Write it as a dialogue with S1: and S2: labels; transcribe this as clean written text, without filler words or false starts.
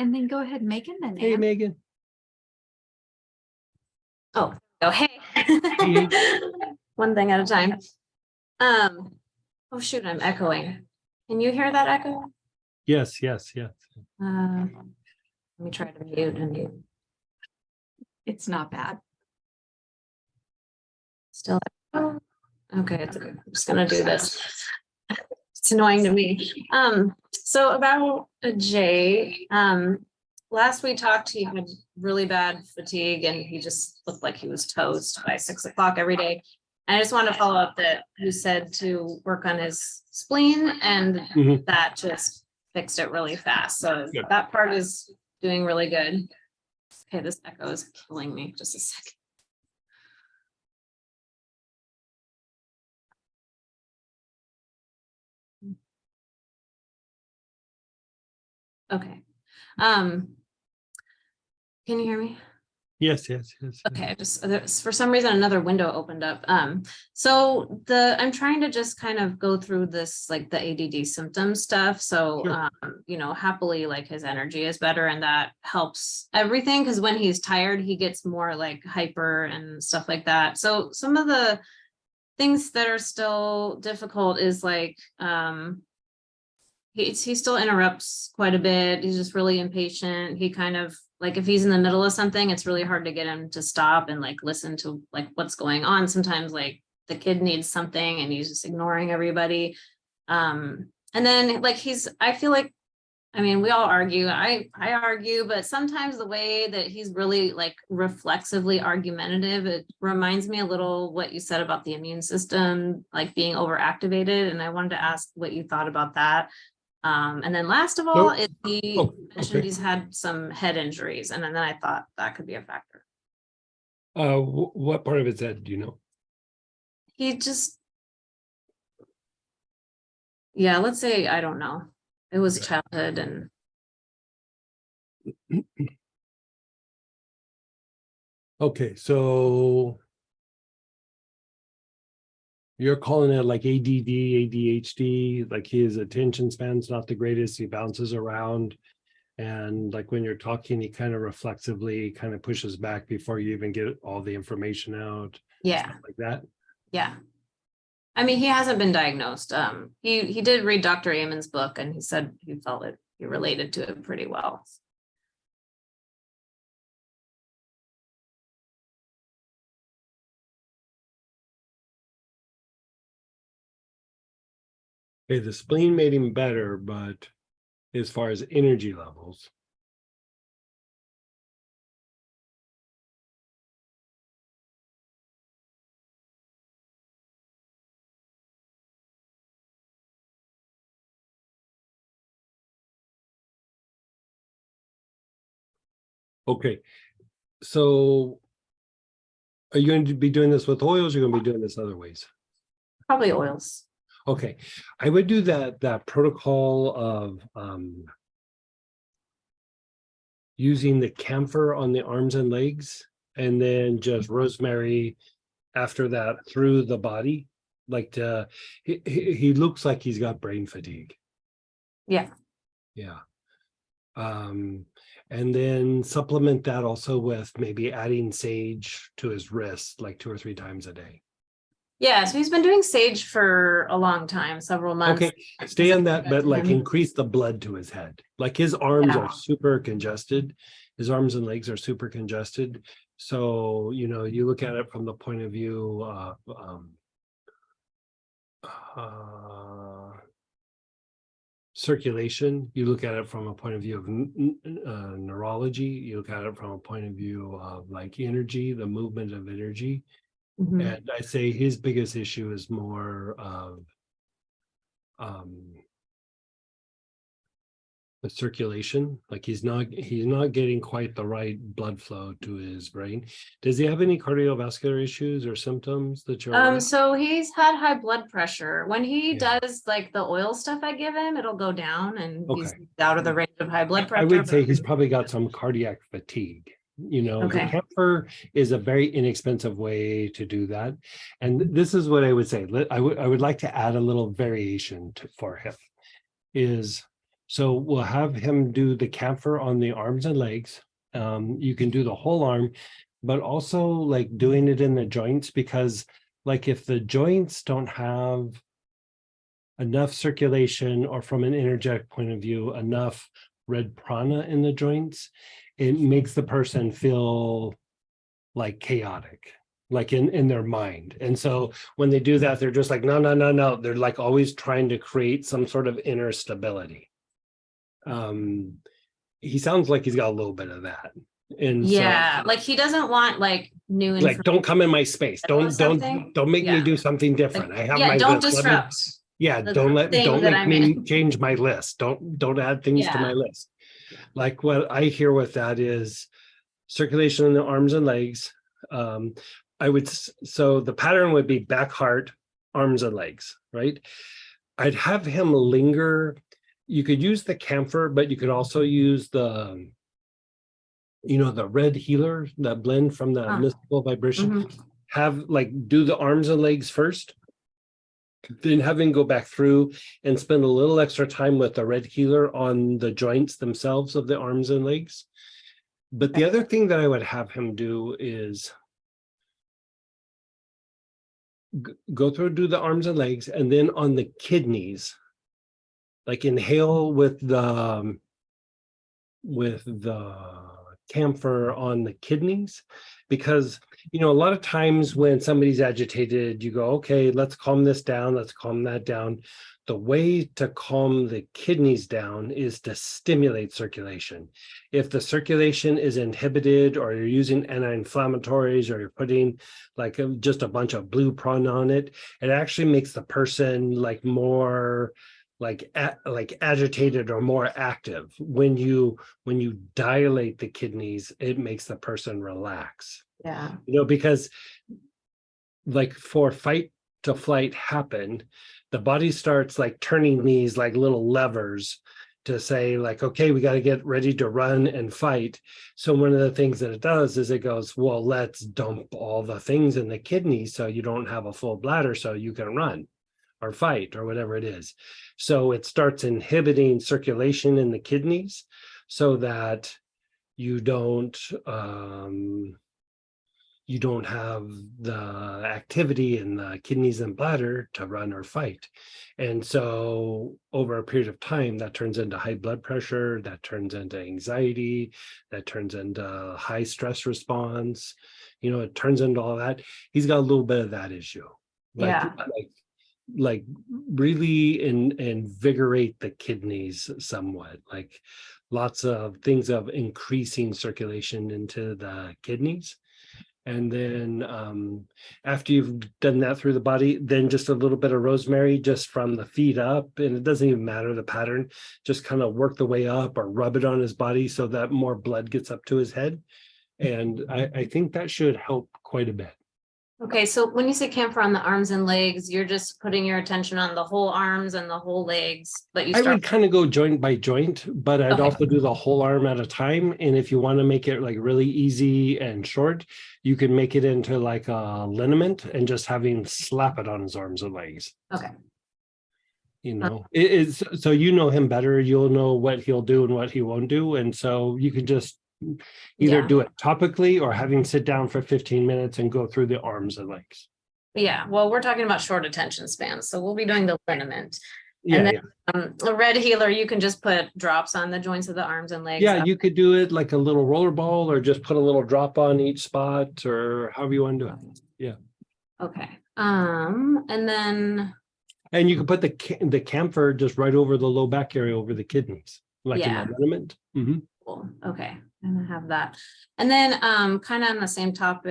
S1: And then go ahead, Megan, then
S2: Hey,
S1: Ann.
S2: Megan.
S3: Oh, hey.
S2: Hey.
S3: One thing at a time. Oh shoot, I'm echoing. Can you hear that echo?
S2: Yes.
S3: Let me try to mute and mute.
S1: It's not bad.
S3: Still echo? Okay, it's okay. I'm just gonna do this. It's annoying to me. So about Jay, last we talked, he had really bad fatigue and he just looked like he was toast by 6 o'clock every day. And I just wanted to follow up that you said to work on his spleen and
S2: Mhm.
S3: that just fixed it really fast. So
S2: Good.
S3: that part is doing really good. Okay, this echo is killing me. Just a second. Okay. Can you hear me?
S2: Yes.
S3: Okay, for some reason another window opened up. So I'm trying to just kind of go through this like the ADD symptom stuff. So
S2: Sure.
S3: happily like his energy is better and that helps everything because when he's tired, he gets more like hyper and stuff like that. So some of the things that are still difficult is like he still interrupts quite a bit. He's just really impatient. He kind of like if he's in the middle of something, it's really hard to get him to stop and like listen to like what's going on. Sometimes like the kid needs something and he's just ignoring everybody. And then like I feel like, I mean, we all argue. I argue, but sometimes the way that he's really like reflexively argumentative, it reminds me a little what you said about the immune system, like being overactivated. And I wanted to ask what you thought about that. And then last of all, he mentioned he's had some head injuries, and then I thought that could be a factor.
S2: What part of his head do you know?
S3: He just, yeah, let's say, I don't know. It was childhood and.
S2: Okay, so you're calling it like ADD, ADHD, like his attention span's not the greatest. He bounces around. And like when you're talking, he kind of reflexively kind of pushes back before you even get all the information out.
S3: Yeah.
S2: Stuff like that.
S3: Yeah. I mean, he hasn't been diagnosed. He did read Dr. Amon's book and he said he felt it, he related to it pretty well.
S2: Okay, the spleen made him better, but as far as energy levels. Okay, so are you going to be doing this with oils? Or are you going to be doing this other ways?
S3: Probably oils.
S2: Okay, I would do that protocol of using the camphor on the arms and legs, and then just rosemary after that through the body. Like he looks like he's got brain fatigue.
S3: Yeah.
S2: Yeah. And then supplement that also with maybe adding sage to his wrist like 2 or 3 times a day.
S3: Yeah, so he's been doing sage for a long time, several months.
S2: Okay, stay on that, but like increase the blood to his head. Like his arms are super congested. His arms and legs are super congested. So, you look at it from the point of view of circulation. You look at it from a point of view of neurology. You look at it from a point of view of like energy, the movement of energy.
S3: Mm-hmm.
S2: And I say his biggest issue is more of the circulation. Like he's not getting quite the right blood flow to his brain. Does he have any cardiovascular issues or symptoms that you're aware of?
S3: So he's had high blood pressure. When he does like the oil stuff I give him, it'll go down and he's out of the range of high blood pressure.
S2: I would say he's probably got some cardiac fatigue. The camphor is a very inexpensive way to do that. And this is what I would say. I would like to add a little variation for him is So we'll have him do the camphor on the arms and legs. You can do the whole arm, but also like doing it in the joints, because like if the joints don't have enough circulation, or from an energetic point of view, enough red prana in the joints, it makes the person feel like chaotic, like in their mind. And so when they do that, they're just like, no, no, no, no. They're like always trying to create some sort of inner stability. He sounds like he's got a little bit of that. And
S3: Yeah, like he doesn't want like new
S2: so, like,
S3: information.
S2: don't come in my space. Don't
S3: something?
S2: make me
S3: Yeah.
S2: do something different. I have
S3: Yeah,
S2: my
S3: don't
S2: list. Let me-
S3: disrupt.
S2: yeah,
S3: the
S2: don't
S3: thing that
S2: make
S3: I'm
S2: me
S3: in.
S2: change my list. Don't add things to
S3: Yeah.
S2: my list. Like what I hear with that is circulation in the arms and legs. So the pattern would be back, heart, arms and legs, right? I'd have him linger. You could use the camphor, but you could also use the, the red healer, that blend from the mystical vibration.
S3: Mhm.
S2: Have like do the arms and legs first, then having go back through and spend a little extra time with the red healer on the joints themselves of the arms and legs. But the other thing that I would have him do is go through, do the arms and legs, and then on the kidneys, like inhale with the camphor on the kidneys, because a lot of times when somebody's agitated, you go, okay, let's calm this down, let's calm that down. The way to calm the kidneys down is to stimulate circulation. If the circulation is inhibited, or you're using anti-inflammatories, or you're putting like just a bunch of blue prana on it, it actually makes the person like more like agitated or more active. When you dilate the kidneys, it makes the person relax.
S3: Yeah.
S2: Because like for fight to flight happen, the body starts like turning these like little levers to say like, okay, we got to get ready to run and fight. So one of the things that it does is it goes, well, let's dump all the things in the kidneys so you don't have a full bladder so you can run or fight or whatever it is. So it starts inhibiting circulation in the kidneys so that you don't have the activity in the kidneys and bladder to run or fight. And so over a period of time, that turns into high blood pressure, that turns into anxiety, that turns into high stress response. It turns into all that. He's got a little bit of that issue. Like really invigorate the kidneys somewhat, like lots of things of increasing circulation into the kidneys. And then after you've done that through the body, then just a little bit of rosemary just from the feet up, and it doesn't even matter the pattern, just kind of work the way up or rub it on his body so that more blood gets up to his head. And I think that should help quite a bit.
S3: Okay, so when you say camphor on the arms and legs, you're just putting your attention on the whole arms and the whole legs, but you
S2: I
S3: start.
S2: would kind of go joint by joint, but I'd
S3: Okay.
S2: also do the whole arm at a time. And if you want to make it like really easy and short, you can make it into like a liniment and just have him slap it on his arms and legs.
S3: Okay.
S2: It is, so you know him better, you'll know what he'll do and what he won't do. And so you can just either
S3: Yeah.
S2: do it topically or have him sit down for 15 minutes and go through the arms and legs.
S3: Yeah, well, we're talking about short attention spans, so we'll be doing the liniment.
S2: Yeah,
S3: then, a red healer, you can just put drops on the joints of the arms and legs.
S2: yeah, you could do it like a little roller ball, or just put a little drop on each spot, or however you want to do it. Yeah.
S3: Okay. And then.
S2: And you can put the camphor just right over the low back area, over the kidneys, like
S3: Yeah.
S2: in the liniment.
S3: Cool. Okay, I'm gonna have that. And then kind of on the same topic.